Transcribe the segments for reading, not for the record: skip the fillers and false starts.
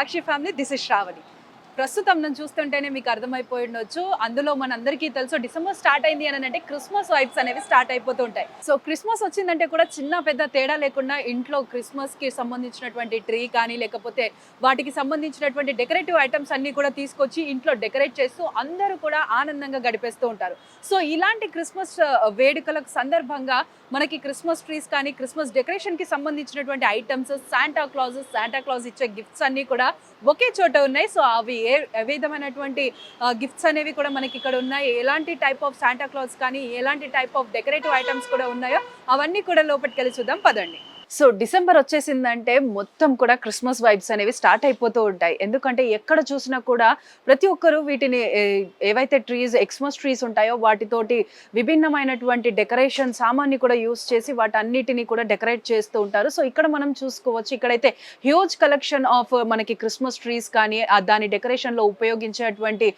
Sakshi family, this is Shravani. ప్రస్తుతం నన్ను చూస్తుంటేనే మీకు అర్థమైపోయి ఉండొచ్చు. అందులో మనందరికీ తెలుసు డిసెంబర్ స్టార్ట్ అయింది అని అంటే క్రిస్మస్ వైబ్స్ అనేవి స్టార్ట్ అయిపోతూ ఉంటాయి. సో క్రిస్మస్ వచ్చిందంటే కూడా చిన్న పెద్ద తేడా లేకుండా ఇంట్లో క్రిస్మస్కి సంబంధించినటువంటి ట్రీ కానీ లేకపోతే వాటికి సంబంధించినటువంటి డెకరేటివ్ ఐటమ్స్ అన్నీ కూడా తీసుకొచ్చి ఇంట్లో డెకరేట్ చేస్తూ అందరూ కూడా ఆనందంగా గడిపేస్తూ ఉంటారు. సో ఇలాంటి క్రిస్మస్ వేడుకలకు సందర్భంగా మనకి క్రిస్మస్ ట్రీస్ కానీ క్రిస్మస్ డెకరేషన్కి సంబంధించినటువంటి ఐటమ్స్, శాంటా క్లాజ్ ఇచ్చే గిఫ్ట్స్ అన్నీ కూడా ఒకే చోట ఉన్నాయి. సో అవి ఏ విధమైనటువంటి గిఫ్ట్స్ అనేవి కూడా మనకి ఇక్కడ ఉన్నాయి. ఎలాంటి టైప్ ఆఫ్ శాంటా క్లాజ్ కానీ ఎలాంటి టైప్ ఆఫ్ డెకరేటివ్ ఐటమ్స్ కూడా ఉన్నాయో అవన్నీ కూడా లోపలికి వెళ్ళి చూద్దాం పదండి. సో డిసెంబర్ వచ్చేసిందంటే మొత్తం కూడా క్రిస్మస్ వైబ్స్ అనేవి స్టార్ట్ అయిపోతూ ఉంటాయి. ఎందుకంటే ఎక్కడ చూసినా కూడా ప్రతి ఒక్కరు వీటిని ఏవైతే ఎక్స్మస్ ట్రీస్ ఉంటాయో వాటితోటి విభిన్నమైనటువంటి డెకరేషన్ సామాన్ని కూడా యూస్ చేసి వాటన్నిటిని కూడా డెకరేట్ చేస్తూ ఉంటారు. సో ఇక్కడ మనం చూసుకోవచ్చు, ఇక్కడైతే హ్యూజ్ కలెక్షన్ ఆఫ్ మనకి క్రిస్మస్ ట్రీస్ కానీ దాని డెకరేషన్లో ఉపయోగించేటువంటి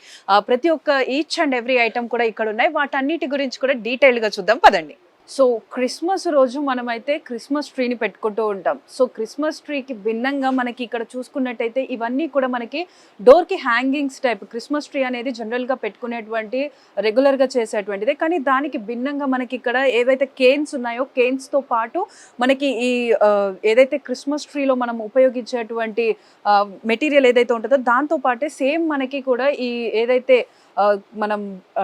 ప్రతి ఒక్క ఈచ్ అండ్ ఎవ్రీ ఐటమ్ కూడా ఇక్కడ ఉన్నాయి. వాటన్నిటి గురించి కూడా డీటెయిల్గా చూద్దాం పదండి. సో క్రిస్మస్ రోజు మనమైతే క్రిస్మస్ ట్రీని పెట్టుకుంటూ ఉంటాం. సో క్రిస్మస్ ట్రీకి భిన్నంగా మనకి ఇక్కడ చూసుకున్నట్టయితే ఇవన్నీ కూడా మనకి డోర్కి హ్యాంగింగ్స్ టైప్. క్రిస్మస్ ట్రీ అనేది జనరల్గా పెట్టుకునేటువంటి రెగ్యులర్గా చేసేటువంటిదే, కానీ దానికి భిన్నంగా మనకి ఇక్కడ ఏవైతే కేన్స్ ఉన్నాయో కేన్స్తో పాటు మనకి ఈ ఏదైతే క్రిస్మస్ ట్రీలో మనం ఉపయోగించేటువంటి మెటీరియల్ ఏదైతే ఉంటుందో దాంతో పాటే సేమ్ మనకి కూడా ఈ ఏదైతే మనం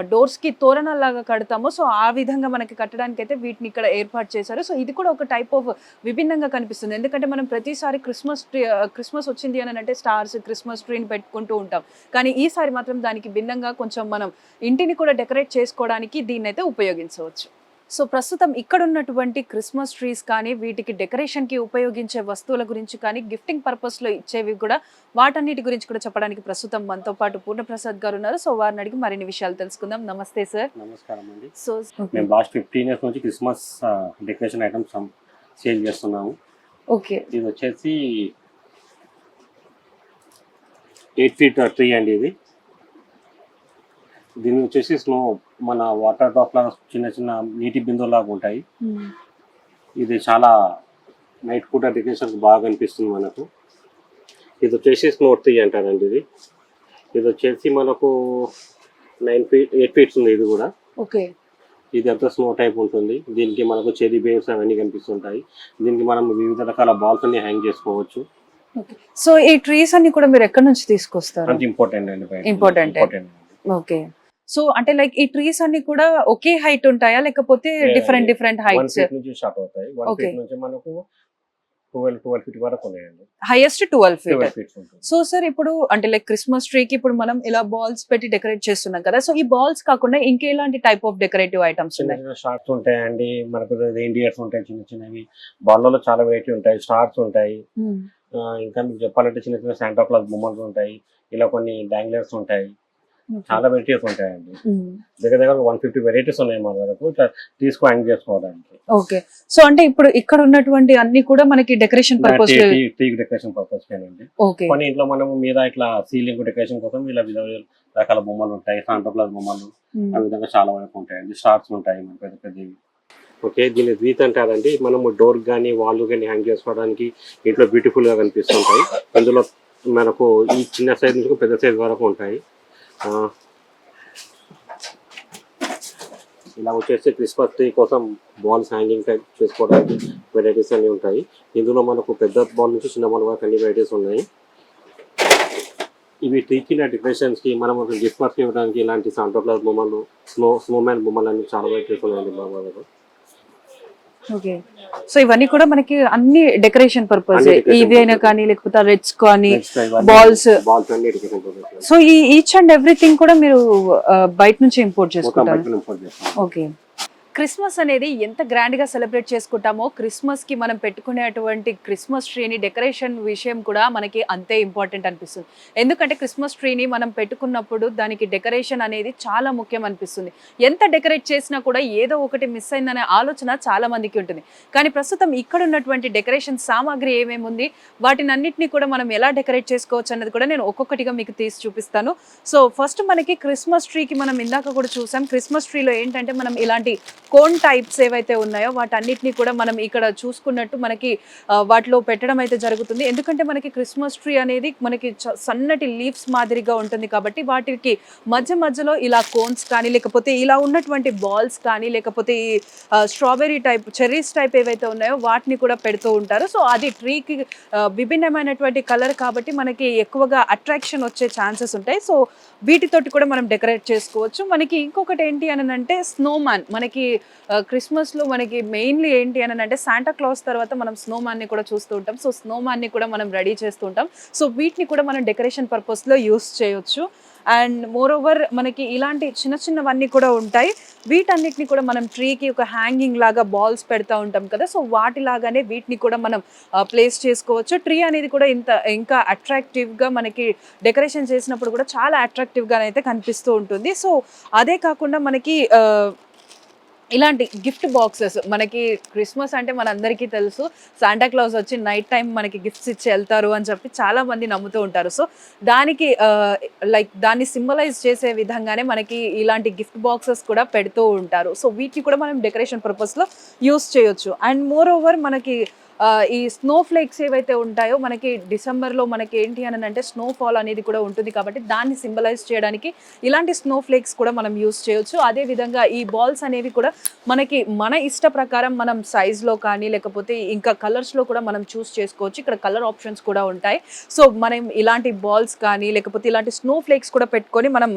డోర్స్కి తోరణాలాగా కడతామో సో ఆ విధంగా మనకి కట్టడానికి అయితే వీటిని ఇక్కడ ఏర్పాటు చేశారు. సో ఇది కూడా ఒక టైప్ ఆఫ్ విభిన్నంగా కనిపిస్తుంది. ఎందుకంటే మనం ప్రతిసారి క్రిస్మస్ వచ్చింది అని అంటే స్టార్స్, క్రిస్మస్ ట్రీని పెట్టుకుంటూ ఉంటాం, కానీ ఈసారి మాత్రం దానికి భిన్నంగా కొంచెం మనం ఇంటిని కూడా డెకరేట్ చేసుకోవడానికి దీన్ని అయితే ఉపయోగించవచ్చు. సో ప్రస్తుతం ఇక్కడ ఉన్నటువంటి క్రిస్మస్ ట్రీస్ కానీ వీటికి డెకరేషన్కి ఉపయోగించే వస్తువుల గురించి కానీ గిఫ్టింగ్ పర్పస్లో ఇచ్చేవి కూడా వాటన్నిటి గురించి కూడా చెప్పడానికి ప్రస్తుతం మనతో పాటు పూర్ణప్రసాద్ గారు ఉన్నారు. సో వారిని అడిగి మరిన్ని విషయాలు తెలుసుకుందాం. నమస్తే సార్. నమస్కారం అండి. సో మేము లాస్ట్ 15 years నుంచి క్రిస్మస్ డెకరేషన్ ఐటమ్స్ సేల్ చేస్తున్నాము. ఓకే, ఇది వచ్చేసి 8 feet ట్రీ అండి. దీన్ని వచ్చేసి స్నో మన వాటర్ డ్రాప్ లాగా చిన్న చిన్న నీటి బిందువులాగా ఉంటాయి. ఇది చాలా నైట్ పూట డెకరేషన్ బాగా అనిపిస్తుంది మనకు. ఇది వచ్చేసి స్నో ట్రీ అంటారండి. ఇది వచ్చేసి మనకు 8 feet ఉంది. ఇది కూడా ఓకే, ఇది అంతా స్నో టైప్ ఉంటుంది. దీనికి మనకు చెరీ బేర్స్ అవన్నీ కనిపిస్తుంటాయి. దీనికి మనం వివిధ రకాల బాల్స్ అన్ని హ్యాంగ్ చేసుకోవచ్చు. సో ఈ ట్రీస్ అన్ని కూడా మీరు ఎక్కడి నుంచి తీసుకొస్తారు? అంటే ఇంపార్టెంట్ అండి. ఇంపార్టెంట్. ఓకే, సో అంటే లైక్ ఈ ట్రీస్ అన్ని కూడా ఒకే హైట్ ఉంటాయా లేకపోతే డిఫరెంట్ హైట్స్? 1 feet నుంచి స్టార్ట్ అవుతాయి. 1 feet నుంచి మనకు 12 feet వరకు ఉన్నాయండి. Highest 12 feet. ఉంటుంది. సో సార్ ఇప్పుడు అంటే లైక్ క్రిస్మస్ ట్రీకి ఇప్పుడు మనం ఇలా బాల్స్ పెట్టి డెకరేట్ చేస్తున్నాం కదా, సో ఈ బాల్స్ కాకుండా ఇంకెలాంటి టైప్ ఆఫ్ డెకరేటివ్ ఐటమ్స్ ఉన్నాయి? చిన్న షార్ట్స్ ఉంటాయండి, మనకు రెయిన్డియర్స్ ఉంటాయి, చిన్న చిన్నవి బాల్లలో చాలా వెరైటీ ఉంటాయి. స్టార్స్ ఉంటాయి, ఇంకా మీకు చెప్పాలంటే చిన్న చిన్న శాంటా క్లాజ్ బొమ్మలు ఉంటాయి, ఇలా కొన్ని డాంగ్లర్స్ ఉంటాయి, చాలా వెరైటీస్ ఉంటాయండి. దగ్గర 150 వెరైటీస్ ఉన్నాయి మన వరకు తీసుకు హ్యాంగ్ చేసుకోవడానికి. ఓకే, సో అంటే ఇప్పుడు ఇక్కడ ఉన్నటువంటి అన్ని కూడా మనకి డెకరేషన్ పర్పస్ డెకరేషన్ పర్పస్ కేనండి. ఓకే, కొన్ని ఇంట్లో మనం మీద ఇట్లా సీలింగ్ డెకరేషన్ కోసం ఇలా వివిధ రకాల బొమ్మలు ఉంటాయి, శాంటా క్లాజ్ బొమ్మలు, ఆ విధంగా చాలా వరకు ఉంటాయండి. స్టార్స్ ఉంటాయి మన పెద్ద పెద్దవి. ఓకే, దీన్ని వీత్ అంటారండి. మనము డోర్ కానీ వాల్ కానీ హ్యాంగ్ చేసుకోవడానికి ఇంట్లో బ్యూటిఫుల్ గా కనిపిస్తుంటాయి. అందులో మనకు ఈ చిన్న సైజ్ నుంచి పెద్ద సైజ్ వరకు ఉంటాయి. ఇలా వచ్చేసి క్రిస్మస్ ట్రీ కోసం బాల్స్ హ్యాంగింగ్ టైప్ చేసుకోవడానికి వెరైటీస్ అన్నీ ఉంటాయి. ఇందులో మనకు పెద్ద బాల్ నుంచి చిన్న బాల్ వరకు అన్ని వెరైటీస్ ఉన్నాయి. ఇవి ట్రీకి డెకరేషన్స్ కి మనం గిఫ్ట్ వర్క్ ఇవ్వడానికి ఇలాంటి శాంటా క్లాజ్ బొమ్మలు, స్నోమ్యాన్ బొమ్మలు అన్ని చాలా వెరైటీస్ ఉన్నాయండి బాబా. ఓకే, సో ఇవన్నీ కూడా మనకి అన్ని డెకరేషన్ పర్పస్, ఇవి అయినా కానీ లేకపోతే రెడ్స్ కానీ బాల్స్ అన్ని డెకరేషన్ పర్పస్. సో ఈ ఈచ్ అండ్ ఎవ్రీథింగ్ కూడా మీరు బయట నుంచి ఇంపోర్ట్ చేసుకుంటారు? ఓకే, క్రిస్మస్ అనేది ఎంత గ్రాండ్గా సెలబ్రేట్ చేసుకుంటామో క్రిస్మస్కి మనం పెట్టుకునేటువంటి క్రిస్మస్ ట్రీని డెకరేషన్ విషయం కూడా మనకి అంతే ఇంపార్టెంట్ అనిపిస్తుంది. ఎందుకంటే క్రిస్మస్ ట్రీని మనం పెట్టుకున్నప్పుడు దానికి డెకరేషన్ అనేది చాలా ముఖ్యం అనిపిస్తుంది. ఎంత డెకరేట్ చేసినా కూడా ఏదో ఒకటి మిస్ అయిందనే ఆలోచన చాలా మందికి ఉంటుంది. కానీ ప్రస్తుతం ఇక్కడ ఉన్నటువంటి డెకరేషన్ సామాగ్రి ఏమేమి ఉంది, వాటిని అన్నింటినీ కూడా మనం ఎలా డెకరేట్ చేసుకోవచ్చు అన్నది కూడా నేను ఒక్కొక్కటిగా మీకు తీసి చూపిస్తాను. సో ఫస్ట్ మనకి క్రిస్మస్ ట్రీకి మనం ఇందాక కూడా చూసాం. క్రిస్మస్ ట్రీలో ఏంటంటే మనం ఇలాంటి కోన్ టైప్స్ ఏవైతే ఉన్నాయో వాటన్నిటిని కూడా మనం ఇక్కడ చూసుకున్నట్టు మనకి వాటిలో పెట్టడం అయితే జరుగుతుంది. ఎందుకంటే మనకి క్రిస్మస్ ట్రీ అనేది మనకి సన్నటి లీవ్స్ మాదిరిగా ఉంటుంది కాబట్టి వాటికి మధ్య మధ్యలో ఇలా కోన్స్ కానీ లేకపోతే ఇలా ఉన్నటువంటి బాల్స్ కానీ లేకపోతే ఈ స్ట్రాబెర్రీ టైప్ చెర్రీస్ టైప్ ఏవైతే ఉన్నాయో వాటిని కూడా పెడుతూ ఉంటారు. సో అది ట్రీకి విభిన్నమైనటువంటి కలర్ కాబట్టి మనకి ఎక్కువగా అట్రాక్షన్ వచ్చే ఛాన్సెస్ ఉంటాయి. సో వీటితోటి కూడా మనం డెకరేట్ చేసుకోవచ్చు. మనకి ఇంకొకటి ఏంటి అని అంటే స్నోమ్యాన్. మనకి క్రిస్మస్లో మనకి మెయిన్లీ ఏంటి అని అంటే శాంటా క్లాస్ తర్వాత మనం స్నోమ్యాన్ని కూడా చూస్తూ ఉంటాం. సో స్నోమ్యాన్ని కూడా మనం రెడీ చేస్తూ ఉంటాం. సో వీటిని కూడా మనం డెకరేషన్ పర్పస్లో యూస్ చేయొచ్చు. అండ్ మోర్ ఓవర్ మనకి ఇలాంటి చిన్న చిన్నవన్నీ కూడా ఉంటాయి. వీటన్నిటిని కూడా మనం ట్రీకి ఒక హ్యాంగింగ్ లాగా బాల్స్ పెడతా ఉంటాం కదా, సో వాటిలాగానే వీటిని కూడా మనం ప్లేస్ చేసుకోవచ్చు. ట్రీ అనేది కూడా ఇంకా అట్రాక్టివ్గా మనకి డెకరేషన్ చేసినప్పుడు కూడా చాలా అట్రాక్టివ్గా అయితే కనిపిస్తూ ఉంటుంది. సో అదే కాకుండా మనకి ఇలాంటి గిఫ్ట్ బాక్సెస్ మనకి క్రిస్మస్ అంటే మనందరికీ తెలుసు, శాంటా క్లాస్ వచ్చి నైట్ టైం మనకి గిఫ్ట్స్ ఇచ్చి వెళ్తారు అని చెప్పి చాలా మంది నమ్ముతూ ఉంటారు. సో దానికి దాన్ని సింబలైజ్ చేసే విధంగానే మనకి ఇలాంటి గిఫ్ట్ బాక్సెస్ కూడా పెడుతూ ఉంటారు. సో వీటిని కూడా మనం డెకరేషన్ పర్పస్లో యూస్ చేయొచ్చు. అండ్ మోర్ ఓవర్ మనకి ఈ స్నో ఫ్లేక్స్ ఏవైతే ఉంటాయో మనకి డిసెంబర్లో మనకి ఏంటి అని అంటే స్నోఫాల్ అనేది కూడా ఉంటుంది కాబట్టి దాన్ని సింబలైజ్ చేయడానికి ఇలాంటి స్నో ఫ్లేక్స్ కూడా మనం యూస్ చేయొచ్చు. అదేవిధంగా ఈ బాల్స్ అనేవి కూడా మనకి మన ఇష్ట ప్రకారం మనం సైజ్లో కానీ లేకపోతే ఇంకా కలర్స్లో కూడా మనం చూస్ చేసుకోవచ్చు. ఇక్కడ కలర్ ఆప్షన్స్ కూడా ఉంటాయి. సో మనం ఇలాంటి బాల్స్ కానీ లేకపోతే ఇలాంటి స్నో ఫ్లేక్స్ కూడా పెట్టుకొని మనం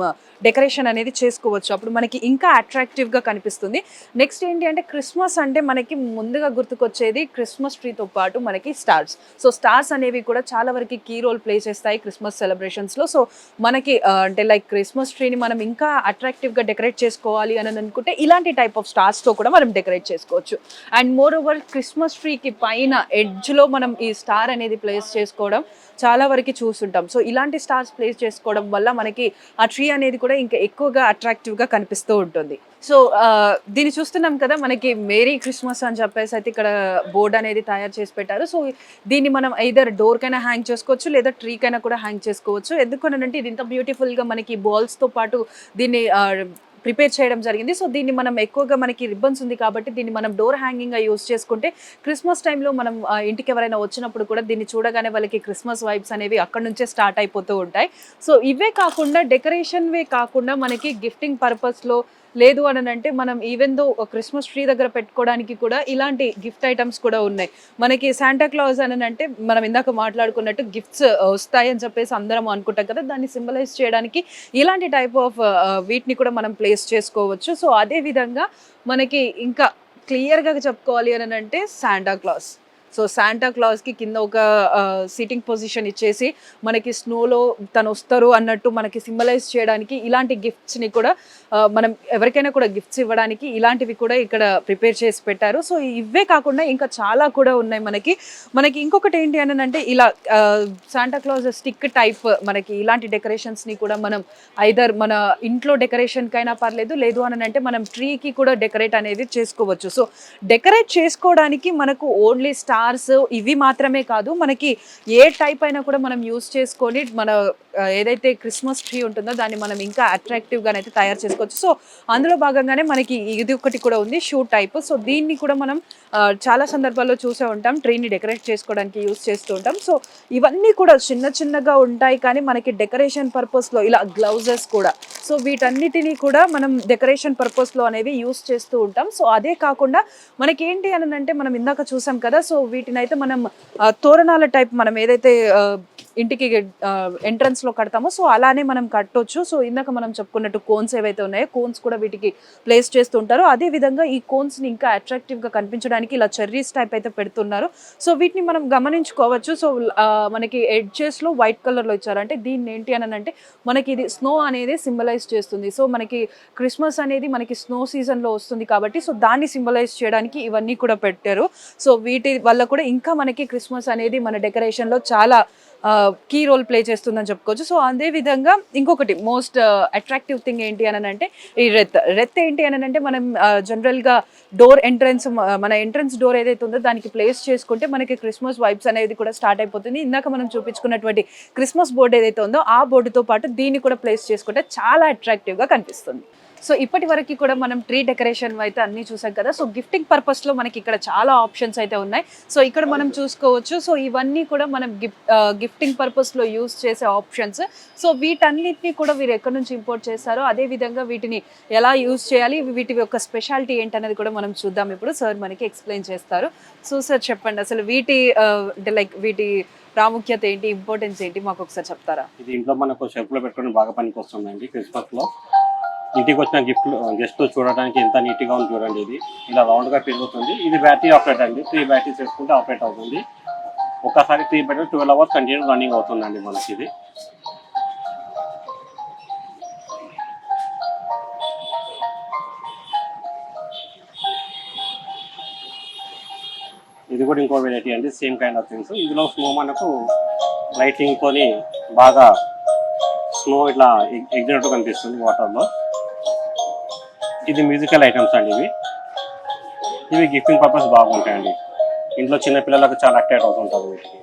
డెకరేషన్ అనేది చేసుకోవచ్చు. అప్పుడు మనకి ఇంకా అట్రాక్టివ్గా కనిపిస్తుంది. నెక్స్ట్ ఏంటి అంటే క్రిస్మస్ అంటే మనకి ముందుగా గుర్తుకొచ్చేది క్రిస్మస్ ట్రీతో పాటు మనకి స్టార్స్. సో స్టార్స్ అనేవి కూడా చాలా వరకు కీ రోల్ ప్లే చేస్తాయి క్రిస్మస్ సెలబ్రేషన్స్లో. సో మనకి అంటే లైక్ క్రిస్మస్ ట్రీని మనం ఇంకా అట్రాక్టివ్గా డెకరేట్ చేసుకోవాలి అని అనుకుంటే ఇలాంటి టైప్ ఆఫ్ స్టార్స్తో కూడా మనం డెకరేట్ చేసుకోవచ్చు. అండ్ మోర్ ఓవర్ క్రిస్మస్ ట్రీకి పైన ఎడ్జ్లో మనం ఈ స్టార్ అనేది ప్లేస్ చేసుకోవడం చాలా వరకు చూస్తుంటాం. సో ఇలాంటి స్టార్స్ ప్లేస్ చేసుకోవడం వల్ల మనకి ఆ ట్రీ అనేది కూడా ఇంకా ఎక్కువగా అట్రాక్టివ్గా కనిపిస్తూ ఉంటుంది. సో దీన్ని చూస్తున్నాం కదా, మనకి మేరీ క్రిస్మస్ అని చెప్పేసి అయితే ఇక్కడ బోర్డ్ అనేది తయారు చేసి పెట్టారు. సో దీన్ని మనం ఐదర్ డోర్ కైనా హ్యాంగ్ చేసుకోవచ్చు లేదా ట్రీ కైనా కూడా హ్యాంగ్ చేసుకోవచ్చు. ఎందుకనంటే ఇది ఇంత బ్యూటిఫుల్గా మనకి బాల్స్తో పాటు దీన్ని ప్రిపేర్ చేయడం జరిగింది. సో దీన్ని మనం ఎక్కువగా మనకి రిబ్బన్స్ ఉంది కాబట్టి దీన్ని మనం డోర్ హ్యాంగింగ్గా యూస్ చేసుకుంటే క్రిస్మస్ టైంలో మనం ఇంటికి ఎవరైనా వచ్చినప్పుడు కూడా దీన్ని చూడగానే వాళ్ళకి క్రిస్మస్ వైబ్స్ అనేవి అక్కడ నుంచే స్టార్ట్ అయిపోతూ ఉంటాయి. సో ఇవే కాకుండా డెకరేషన్వే కాకుండా మనకి గిఫ్టింగ్ పర్పస్లో లేదు అని అంటే మనం ఈవెన్ దో క్రిస్మస్ ట్రీ దగ్గర పెట్టుకోవడానికి కూడా ఇలాంటి గిఫ్ట్ ఐటమ్స్ కూడా ఉన్నాయి. మనకి శాంటా క్లాస్ అని అంటే మనం ఇందాక మాట్లాడుకున్నట్టు గిఫ్ట్స్ వస్తాయి అని చెప్పేసి అందరం అనుకుంటాం కదా, దాన్ని సింబలైజ్ చేయడానికి ఇలాంటి టైప్ ఆఫ్ వీటిని కూడా మనం ప్లేస్ చేసుకోవచ్చు. సో అదే విధంగా మనకి ఇంకా క్లియర్గా చెప్పుకోవాలి అని అంటే శాంటా క్లాస్. సో శాంటా క్లాస్కి కింద ఒక సీటింగ్ పొజిషన్ ఇచ్చేసి మనకి స్నోలో తను వస్తారు అన్నట్టు మనకి సింబలైజ్ చేయడానికి ఇలాంటి గిఫ్ట్స్ని కూడా మనం ఎవరికైనా కూడా గిఫ్ట్స్ ఇవ్వడానికి ఇలాంటివి కూడా ఇక్కడ ప్రిపేర్ చేసి పెట్టారు. సో ఇవే కాకుండా ఇంకా చాలా కూడా ఉన్నాయి. మనకి ఇంకొకటి ఏంటి అని అంటే ఇలా శాంటా క్లాస్ స్టిక్ టైప్ మనకి ఇలాంటి డెకరేషన్స్ని కూడా మనం ఐదర్ మన ఇంట్లో డెకరేషన్కైనా పర్లేదు, లేదు అని అంటే మనం ట్రీకి కూడా డెకరేట్ అనేది చేసుకోవచ్చు. సో డెకరేట్ చేసుకోవడానికి మనకు ఓన్లీ స్టార్స్ ఇవి మాత్రమే కాదు, మనకి ఏ టైప్ అయినా కూడా మనం యూస్ చేసుకొని మన ఏదైతే క్రిస్మస్ ట్రీ ఉంటుందో దాన్ని మనం ఇంకా అట్రాక్టివ్గానైతే తయారు చేసుకోవచ్చు. సో అందులో భాగంగానే మనకి ఇది ఒకటి కూడా ఉంది, షూ టైప్. సో దీన్ని కూడా మనం చాలా సందర్భాల్లో చూసే ఉంటాం, ట్రీని డెకరేట్ చేసుకోవడానికి యూస్ చేస్తూ ఉంటాం. సో ఇవన్నీ కూడా చిన్న చిన్నగా ఉంటాయి కానీ మనకి డెకరేషన్ పర్పస్లో ఇలా గ్లౌజెస్ కూడా, సో వీటన్నిటినీ కూడా మనం డెకరేషన్ పర్పస్లో అనేవి యూస్ చేస్తూ ఉంటాం. సో అదే కాకుండా మనకి ఏంటి అని అంటే మనం ఇందాక చూసాం కదా, సో వీటిని అయితే మనం తోరణాల టైప్ మనం ఏదైతే ఇంటికి ఎంట్రన్స్లో కడతామో సో అలానే మనం కట్టొచ్చు. సో ఇందాక మనం చెప్పుకున్నట్టు కోన్స్ ఏవైతే ఉన్నాయో కోన్స్ కూడా వీటికి ప్లేస్ చేస్తుంటారు. అదేవిధంగా ఈ కోన్స్ని ఇంకా అట్రాక్టివ్గా కనిపించడానికి ఇలా చెర్రీస్ టైప్ అయితే పెడుతున్నారు. సో వీటిని మనం గమనించుకోవచ్చు. సో మనకి ఎడ్జెస్లో వైట్ కలర్లో ఇచ్చారు, అంటే దీన్ని ఏంటి అని అంటే మనకి ఇది స్నో అనేది సింబలైజ్ చేస్తుంది. సో మనకి క్రిస్మస్ అనేది మనకి స్నో సీజన్లో వస్తుంది కాబట్టి సో దాన్ని సింబలైజ్ చేయడానికి ఇవన్నీ కూడా పెట్టారు. సో వీటి వల్ల కూడా ఇంకా మనకి క్రిస్మస్ అనేది మన డెకరేషన్లో చాలా కీ రోల్ ప్లే చేస్తుందని చెప్పుకోవచ్చు. సో అదే విధంగా ఇంకొకటి మోస్ట్ అట్రాక్టివ్ థింగ్ ఏంటి అని అంటే ఈ రెత్ ఏంటి అని అంటే మనం జనరల్గా డోర్ ఎంట్రన్స్ మన ఎంట్రన్స్ డోర్ ఏదైతే ఉందో దానికి ప్లేస్ చేసుకుంటే మనకి క్రిస్మస్ వైబ్స్ అనేది కూడా స్టార్ట్ అయిపోతుంది. ఇందాక మనం చూపించుకున్నటువంటి క్రిస్మస్ బోర్డు ఏదైతే ఉందో ఆ బోర్డుతో పాటు దీన్ని కూడా ప్లేస్ చేసుకుంటే చాలా అట్రాక్టివ్గా కనిపిస్తుంది. సో ఇప్పటి వరకు కూడా మనం ట్రీ డెకరేషన్ అయితే అన్ని చూసాం కదా. సో గిఫ్టింగ్ పర్పస్ లో మనకి ఇక్కడ చాలా ఆప్షన్స్ అయితే ఉన్నాయి. సో ఇక్కడ మనం చూసుకోవచ్చు. సో ఇవన్నీ కూడా మనం గిఫ్టింగ్ పర్పస్ లో యూస్ చేసే ఆప్షన్స్. సో వీటన్నిటిని కూడా వీరు ఎక్కడి నుంచి ఇంపోర్ట్ చేస్తారో అదే విధంగా వీటిని ఎలా యూస్ చేయాలి, వీటి యొక్క స్పెషాలిటీ ఏంటనేది కూడా మనం చూద్దాం. ఇప్పుడు సార్ మనకి ఎక్స్ప్లెయిన్ చేస్తారు. సో సార్ చెప్పండి, అసలు అంటే లైక్ వీటి ప్రాముఖ్యత ఏంటి, ఇంపార్టెన్స్ ఏంటి, మాకు ఒకసారి చెప్తారా? ఇది ఇంట్లో మనకు షెల్ఫ్ లో పెట్టుకుని బాగా పనికి వస్తుందండి. క్రిస్మస్ లో ఇంటికి వచ్చిన గెస్ట్ చూడడానికి ఎంత నీట్ గా ఉంది చూడండి. ఇది ఇలా రౌండ్ గా తిరుగుతుంది. ఇది బ్యాటరీ ఆపరేట్ అండి. 3 బ్యాటరీస్ వేసుకుంటే ఆపరేట్ అవుతుంది. ఒకసారి 3 బ్యాటరీ 12 అవర్స్ కంటిన్యూ రన్నింగ్ అవుతుందండి మనకి. ఇది కూడా ఇంకో వెరైటీ అండి, సేమ్ కైండ్ ఆఫ్ థింగ్స్. ఇందులో స్నో మనకు లైటింగ్ తోని బాగా స్నో ఇట్లా ఎగ్జినట్టు కనిపిస్తుంది వాటర్ లో. ఇది మ్యూజికల్ ఐటమ్స్ అండి. ఇవి గిఫ్టింగ్ పర్పస్ బాగుంటాయండి. ఇంట్లో చిన్న పిల్లలకు చాలా అట్రాక్ట్ అవుతుంటారు వీటికి.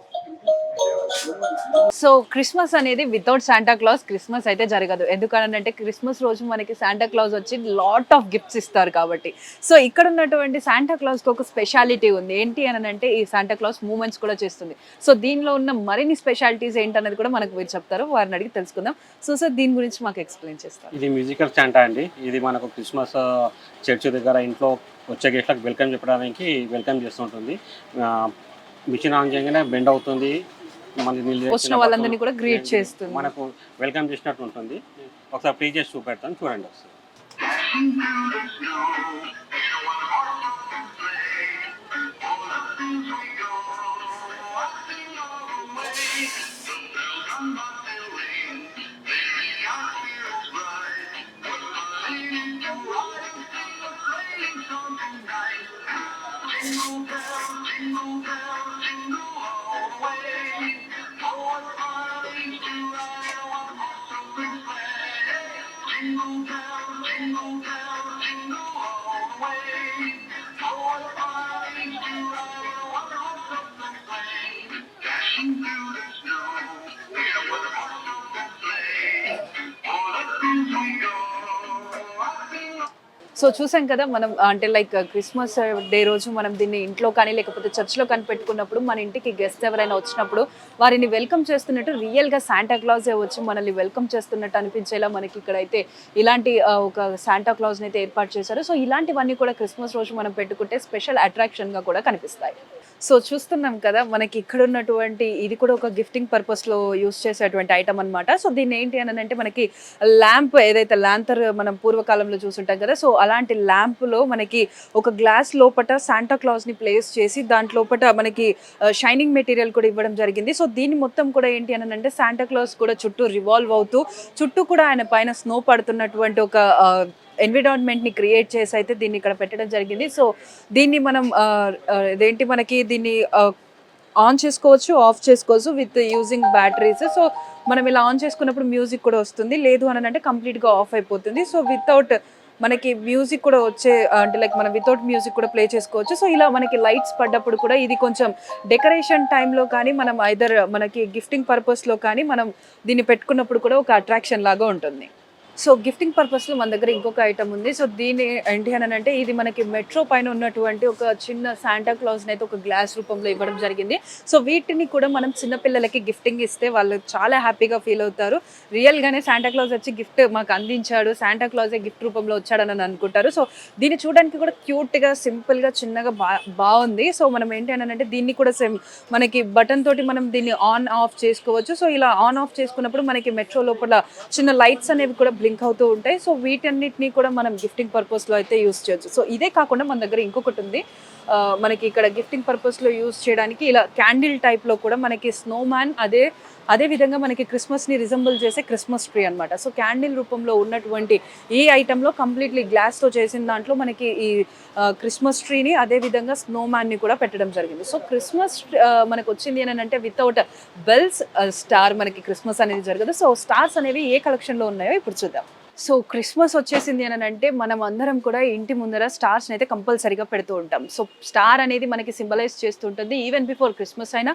సో క్రిస్మస్ అనేది వితౌట్ శాంటా క్లాస్ క్రిస్మస్ అయితే జరగదు. ఎందుకనంటే క్రిస్మస్ రోజు మనకి శాంటా క్లాస్ వచ్చి లాట్ ఆఫ్ గిఫ్ట్స్ ఇస్తారు కాబట్టి. సో ఇక్కడ ఉన్నటువంటి శాంటా క్లాస్కి ఒక స్పెషాలిటీ ఉంది. ఏంటి అని అంటే ఈ శాంటా క్లాస్ మూమెంట్స్ కూడా చేస్తుంది. సో దీనిలో ఉన్న మరిన్ని స్పెషాలిటీస్ ఏంటనేది కూడా మనకు మీరు చెప్తారు, వారిని అడిగి తెలుసుకుందాం. సో సార్ దీని గురించి మాకు ఎక్స్ప్లెయిన్ చేస్తారు. ఇది మ్యూజికల్ శాంటా అండి. ఇది మనకు క్రిస్మస్ చర్చ్ దగ్గర ఇంట్లో వచ్చే గెస్ట్లకు వెల్కమ్ చెప్పడానికి వెల్కమ్ చేస్తుంటుంది. మిషన్ ఆన్ చేయగానే బెండ్ అవుతుంది, వచ్చిన వాళ్ళందరినీ కూడా గ్రీట్ చేస్తుంది, మనకు వెల్కమ్ చేసినట్టు ఉంటుంది. ఒకసారి ప్లే చేసి చూపెడతాను చూడండి ఒకసారి. సో చూసాం కదా మనం, అంటే లైక్ క్రిస్మస్ డే రోజు మనం దీన్ని ఇంట్లో కానీ లేకపోతే చర్చ్లో కానీ పెట్టుకున్నప్పుడు మన ఇంటికి గెస్ట్ ఎవరైనా వచ్చినప్పుడు వారిని వెల్కమ్ చేస్తున్నట్టు రియల్గా శాంటా క్లాజే వచ్చి మనల్ని వెల్కమ్ చేస్తున్నట్టు అనిపించేలా మనకి ఇక్కడైతే ఇలాంటి ఒక శాంటా క్లాజ్ని అయితే ఏర్పాటు చేశారు. సో ఇలాంటివన్నీ కూడా క్రిస్మస్ రోజు మనం పెట్టుకుంటే స్పెషల్ అట్రాక్షన్గా కూడా కనిపిస్తాయి. సో చూస్తున్నాం కదా మనకి ఇక్కడ ఉన్నటువంటి ఇది కూడా ఒక గిఫ్టింగ్ పర్పస్లో యూస్ చేసేటువంటి ఐటమ్ అనమాట. సో దీన్ని ఏంటి అని అంటే మనకి ల్యాంప్, ఏదైతే ల్యాంతర్ మనం పూర్వకాలంలో చూసుంటాం కదా, సో అలాంటి ల్యాంప్లో మనకి ఒక గ్లాస్ లోపల శాంటా క్లాస్ని ప్లేస్ చేసి దాంట్లోపట మనకి షైనింగ్ మెటీరియల్ కూడా ఇవ్వడం జరిగింది. సో దీన్ని మొత్తం కూడా ఏంటి అని అంటే శాంటా క్లాస్ కూడా చుట్టూ రివాల్వ్ అవుతూ చుట్టూ కూడా ఆయన పైన స్నో పడుతున్నటువంటి ఒక ఎన్విరాన్మెంట్ని క్రియేట్ చేసి అయితే దీన్ని ఇక్కడ పెట్టడం జరిగింది. సో దీన్ని మనం ఇదేంటి మనకి దీన్ని ఆన్ చేసుకోవచ్చు, ఆఫ్ చేసుకోవచ్చు విత్ యూజింగ్ బ్యాటరీస్. సో మనం ఇలా ఆన్ చేసుకున్నప్పుడు మ్యూజిక్ కూడా వస్తుంది, లేదు అని అంటే కంప్లీట్గా ఆఫ్ అయిపోతుంది. సో వితౌట్ మనకి మ్యూజిక్ కూడా వచ్చే, అంటే లైక్ మనం వితౌట్ మ్యూజిక్ కూడా ప్లే చేసుకోవచ్చు. సో ఇలా మనకి లైట్స్ పడ్డప్పుడు కూడా ఇది కొంచెం డెకరేషన్ టైంలో కానీ మనం ఐదర్ మనకి గిఫ్టింగ్ పర్పస్లో కానీ మనం దీన్ని పెట్టుకున్నప్పుడు కూడా ఒక అట్రాక్షన్ లాగా ఉంటుంది. సో గిఫ్టింగ్ పర్పస్లో మన దగ్గర ఇంకొక ఐటమ్ ఉంది. సో దీని ఏంటి అని అంటే ఇది మనకి మెట్రో పైన ఉన్నటువంటి ఒక చిన్న శాంటా క్లాస్ని అయితే ఒక గ్లాస్ రూపంలో ఇవ్వడం జరిగింది. సో వీటిని కూడా మనం చిన్నపిల్లలకి గిఫ్టింగ్ ఇస్తే వాళ్ళు చాలా హ్యాపీగా ఫీల్ అవుతారు. రియల్గానే శాంటా క్లాస్ వచ్చి గిఫ్ట్ మాకు అందించాడు, శాంటా క్లాసే గిఫ్ట్ రూపంలో వచ్చాడని అనుకుంటారు. సో దీన్ని చూడడానికి కూడా క్యూట్గా, సింపుల్గా, చిన్నగా బాగుంది. సో మనం ఏంటి అని అంటే దీన్ని కూడా సేమ్ మనకి బటన్ తోటి మనం దీన్ని ఆన్ ఆఫ్ చేసుకోవచ్చు. సో ఇలా ఆన్ ఆఫ్ చేసుకున్నప్పుడు మనకి మెట్రో లోపల చిన్న లైట్స్ అనేవి కూడా బ్లింక్ అవుతూ ఉంటాయి. సో వీటన్నిటిని కూడా మనం గిఫ్టింగ్ పర్పస్లో అయితే యూస్ చేయొచ్చు. సో ఇదే కాకుండా మన దగ్గర ఇంకొకటి ఉంది. మనకి ఇక్కడ గిఫ్టింగ్ పర్పస్లో యూస్ చేయడానికి ఇలా క్యాండిల్ టైప్లో కూడా మనకి స్నో మ్యాన్, అదే విధంగా మనకి క్రిస్మస్ని రిజంబుల్ చేసే క్రిస్మస్ ట్రీ అనమాట. సో క్యాండిల్ రూపంలో ఉన్నటువంటి ఈ ఐటెంలో కంప్లీట్లీ గ్లాస్తో చేసిన దాంట్లో మనకి ఈ క్రిస్మస్ ట్రీని, అదేవిధంగా స్నో మ్యాన్ని కూడా పెట్టడం జరిగింది. సో క్రిస్మస్ మనకు వచ్చింది అని అంటే వితౌట్ బెల్స్ స్టార్ మనకి క్రిస్మస్ అనేది జరగదు. సో స్టార్స్ అనేవి ఏ కలెక్షన్లో ఉన్నాయో ఇప్పుడు చూద్దాం. సో క్రిస్మస్ వచ్చేసింది అని అంటే మనం అందరం కూడా ఇంటి ముందర స్టార్స్ అయితే కంపల్సరీగా పెడుతూ ఉంటాం. సో స్టార్ అనేది మనకి సింబలైజ్ చేస్తుంటుంది. ఈవెన్ బిఫోర్ క్రిస్మస్ అయినా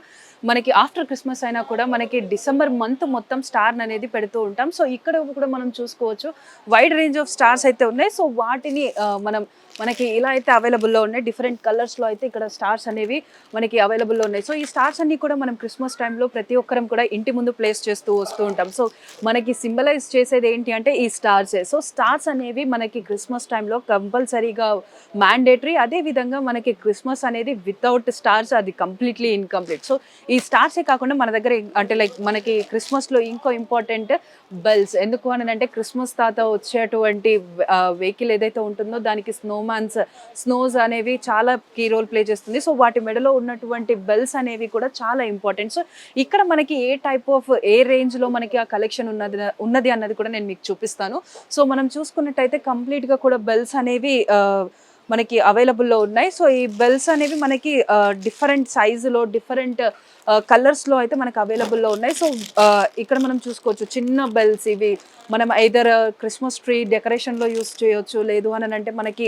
మనకి ఆఫ్టర్ క్రిస్మస్ అయినా కూడా మనకి డిసెంబర్ మంత్ మొత్తం స్టార్ అనేది పెడుతూ ఉంటాం. సో ఇక్కడ కూడా మనం చూసుకోవచ్చు వైడ్ రేంజ్ ఆఫ్ స్టార్స్ అయితే ఉన్నాయి. సో వాటిని మనకి ఇలా అయితే అవైలబుల్లో ఉన్నాయి. డిఫరెంట్ కలర్స్లో అయితే ఇక్కడ స్టార్స్ అనేవి మనకి అవైలబుల్లో ఉన్నాయి. సో ఈ స్టార్స్ అన్ని కూడా మనం క్రిస్మస్ టైంలో ప్రతి ఒక్కరం కూడా ఇంటి ముందు ప్లేస్ చేస్తూ వస్తూ ఉంటాం. సో మనకి సింబలైజ్ చేసేది ఏంటి అంటే ఈ స్టార్సే. సో స్టార్స్ అనేవి మనకి క్రిస్మస్ టైంలో కంపల్సరీగా మ్యాండేటరీ. అదేవిధంగా మనకి క్రిస్మస్ అనేది వితౌట్ స్టార్స్ అది కంప్లీట్లీ ఇన్కంప్లీట్. సో ఈ స్టార్సే కాకుండా మన దగ్గర అంటే లైక్ మనకి క్రిస్మస్లో ఇంకో ఇంపార్టెంట్ బెల్స్. ఎందుకు అని అంటే క్రిస్మస్ తాత వచ్చేటువంటి వెహికల్ ఏదైతే ఉంటుందో దానికి స్నోస్ అనేవి చాలా కీ రోల్ ప్లే చేస్తుంది. సో వాటి మెడలో ఉన్నటువంటి బెల్స్ అనేవి కూడా చాలా ఇంపార్టెంట్. సో ఇక్కడ మనకి ఏ టైప్ ఆఫ్ ఏ రేంజ్లో మనకి ఆ కలెక్షన్ ఉన్నది అన్నది కూడా నేను మీకు చూపిస్తాను. సో మనం చూసుకున్నట్టయితే కంప్లీట్గా కూడా బెల్స్ అనేవి మనకి అవైలబుల్లో ఉన్నాయి. సో ఈ బెల్స్ అనేవి మనకి డిఫరెంట్ సైజులో డిఫరెంట్ కలర్స్లో అయితే మనకు అవైలబుల్లో ఉన్నాయి. సో ఇక్కడ మనం చూసుకోవచ్చు చిన్న బెల్స్. ఇవి మనం ఐదర్ క్రిస్మస్ ట్రీ డెకరేషన్లో యూస్ చేయొచ్చు, లేదు అని అంటే మనకి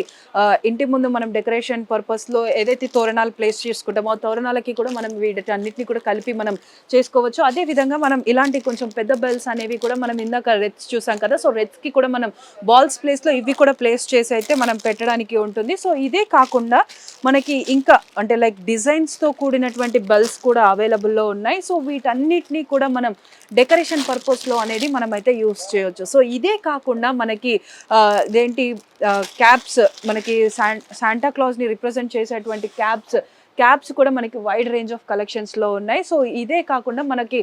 ఇంటి ముందు మనం డెకరేషన్ పర్పస్లో ఏదైతే తోరణాలు ప్లేస్ చేసుకుంటామో ఆ తోరణాలకి కూడా మనం వీటన్నిటిని కూడా కలిపి మనం చేసుకోవచ్చు. అదేవిధంగా మనం ఇలాంటి కొంచెం పెద్ద బెల్స్ అనేవి కూడా మనం ఇందాక రెడ్స్ చూసాం కదా. సో రెడ్స్కి కూడా మనం బాల్స్ ప్లేస్లో ఇవి కూడా ప్లేస్ చేసి అయితే మనం పెట్టడానికి ఉంటుంది. సో ఇదే కాకుండా మనకి ఇంకా అంటే లైక్ డిజైన్స్తో కూడినటువంటి బెల్స్ కూడా అవైలబుల్లో ఉన్నాయి. సో వీటన్నిటినీ కూడా మనం డెకరేషన్ పర్పస్లో అనేది మనం అయితే యూస్ చేయవచ్చు. సో ఇదే కాకుండా మనకి ఇదేంటి క్యాప్స్, మనకి శాంటా క్లాజ్ని రిప్రజెంట్ చేసేటువంటి క్యాప్స్ కూడా మనకి వైడ్ రేంజ్ ఆఫ్ కలెక్షన్స్లో ఉన్నాయి. సో ఇదే కాకుండా మనకి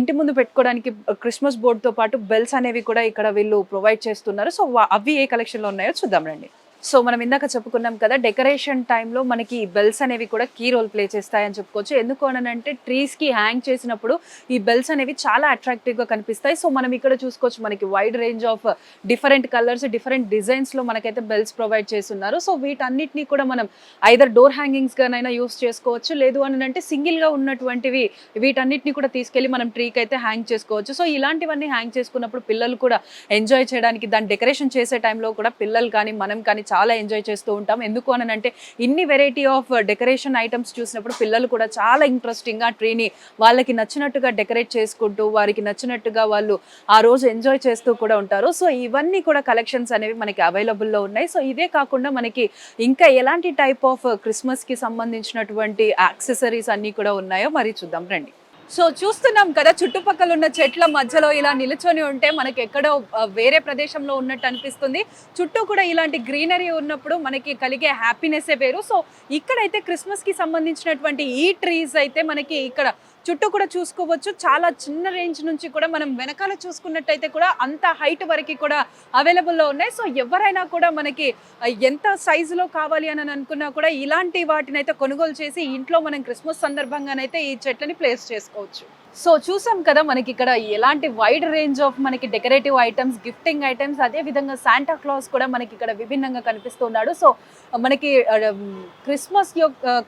ఇంటి ముందు పెట్టుకోవడానికి క్రిస్మస్ బోర్డ్తో పాటు బెల్స్ అనేవి కూడా ఇక్కడ వీళ్ళు ప్రొవైడ్ చేస్తున్నారు. సో అవి ఏ కలెక్షన్లో ఉన్నాయో చూద్దాం రండి. సో మనం ఇందాక చెప్పుకున్నాం కదా డెకరేషన్ టైంలో మనకి బెల్స్ అనేవి కూడా కీ రోల్ ప్లే చేస్తాయని చెప్పుకోవచ్చు. ఎందుకు అని అంటే ట్రీస్కి హ్యాంగ్ చేసినప్పుడు ఈ బెల్స్ అనేవి చాలా అట్రాక్టివ్గా కనిపిస్తాయి. సో మనం ఇక్కడ చూసుకోవచ్చు మనకి wide range of different colours different డిజైన్స్లో మనకైతే బెల్స్ ప్రొవైడ్ చేస్తున్నారు. సో వీటన్నిటిని కూడా మనం ఐదర్ డోర్ హ్యాంగింగ్స్గానైనా యూస్ చేసుకోవచ్చు, లేదు అని అంటే సింగిల్గా ఉన్నటువంటివి వీటన్నిటిని కూడా తీసుకెళ్ళి మనం ట్రీకి అయితే హ్యాంగ్ చేసుకోవచ్చు. సో ఇలాంటివన్నీ హ్యాంగ్ చేసుకున్నప్పుడు పిల్లలు కూడా ఎంజాయ్ చేయడానికి దాన్ని డెకరేషన్ చేసే టైంలో కూడా పిల్లలు కానీ మనం కానీ చాలా ఎంజాయ్ చేస్తూ ఉంటాం. ఎందుకు అని అంటే ఇన్ని వెరైటీ ఆఫ్ డెకరేషన్ ఐటమ్స్ చూసినప్పుడు పిల్లలు కూడా చాలా ఇంట్రెస్టింగ్గా ట్రీని వాళ్ళకి నచ్చినట్టుగా డెకరేట్ చేసుకుంటూ వారికి నచ్చినట్టుగా వాళ్ళు ఆ రోజు ఎంజాయ్ చేస్తూ కూడా ఉంటారు. సో ఇవన్నీ కూడా కలెక్షన్స్ అనేవి మనకి అవైలబుల్లో ఉన్నాయి. సో ఇదే కాకుండా మనకి ఇంకా ఎలాంటి టైప్ ఆఫ్ క్రిస్మస్కి సంబంధించినటువంటి యాక్సెసరీస్ అన్నీ కూడా ఉన్నాయో మరి చూద్దాం రండి. సో చూస్తున్నాం కదా చుట్టుపక్కల ఉన్న చెట్ల మధ్యలో ఇలా నిలుచొని ఉంటే మనకి ఎక్కడో వేరే ప్రదేశంలో ఉన్నట్టు అనిపిస్తుంది. చుట్టూ కూడా ఇలాంటి గ్రీనరీ ఉన్నప్పుడు మనకి కలిగే హ్యాపీనెస్సే వేరు. సో ఇక్కడైతే క్రిస్మస్కి సంబంధించినటువంటి ఈ ట్రీస్ అయితే మనకి ఇక్కడ చుట్టూ కూడా చూసుకోవచ్చు. చాలా చిన్న రేంజ్ నుంచి కూడా మనం వెనకాల చూసుకున్నట్టయితే కూడా అంత హైట్ వరకు కూడా అవైలబుల్లో ఉన్నాయి. సో ఎవరైనా కూడా మనకి ఎంత సైజులో కావాలి అని అనుకున్నా కూడా ఇలాంటి వాటిని అయితే కొనుగోలు చేసి ఇంట్లో మనం క్రిస్మస్ సందర్భంగానైతే ఈ చెట్లని ప్లేస్ చేసుకోవచ్చు. సో చూసాం కదా మనకి ఇక్కడ ఎలాంటి వైడ్ రేంజ్ ఆఫ్ మనకి డెకరేటివ్ ఐటమ్స్, గిఫ్టింగ్ ఐటమ్స్, అదే విధంగా శాంటా క్లాస్ కూడా మనకి ఇక్కడ విభిన్నంగా కనిపిస్తున్నాడు. సో మనకి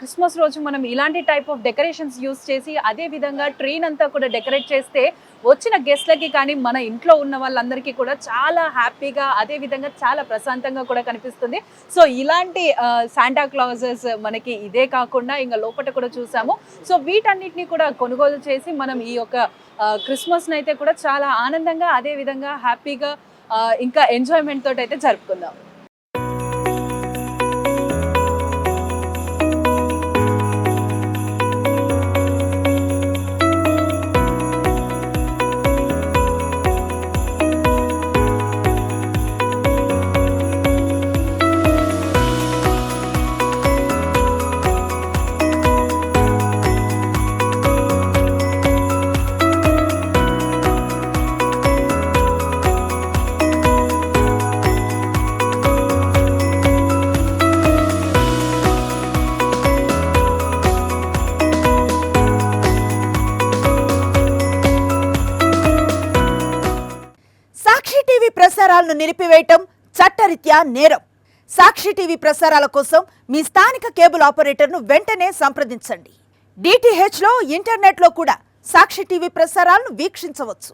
క్రిస్మస్ రోజు మనం ఇలాంటి టైప్ ఆఫ్ డెకరేషన్స్ యూస్ చేసి అదే విధంగా ట్రీన్ అంతా కూడా డెకరేట్ చేస్తే వచ్చిన గెస్ట్లకి కానీ మన ఇంట్లో ఉన్న వాళ్ళందరికీ కూడా చాలా హ్యాపీగా అదే విధంగా చాలా ప్రశాంతంగా కూడా కనిపిస్తుంది. సో ఇలాంటి శాంటా క్లాజెస్ మనకి ఇదే కాకుండా ఇంకా లోపల కూడా చూసాము. సో వీటన్నిటిని కూడా కొనుగోలు చేసి మనం ఈ యొక్క క్రిస్మస్ని అయితే కూడా చాలా ఆనందంగా అదే విధంగా హ్యాపీగా ఇంకా ఎంజాయ్మెంట్ తోటి అయితే జరుపుకుందాం. ప్రసారాలను నిలిపివేయటం చట్టరీత్యా నేరం. సాక్షి టీవీ ప్రసారాల కోసం మీ స్థానిక కేబుల్ ఆపరేటర్ను వెంటనే సంప్రదించండి. DTH లో ఇంటర్నెట్లో కూడా సాక్షి టీవీ ప్రసారాలను వీక్షించవచ్చు.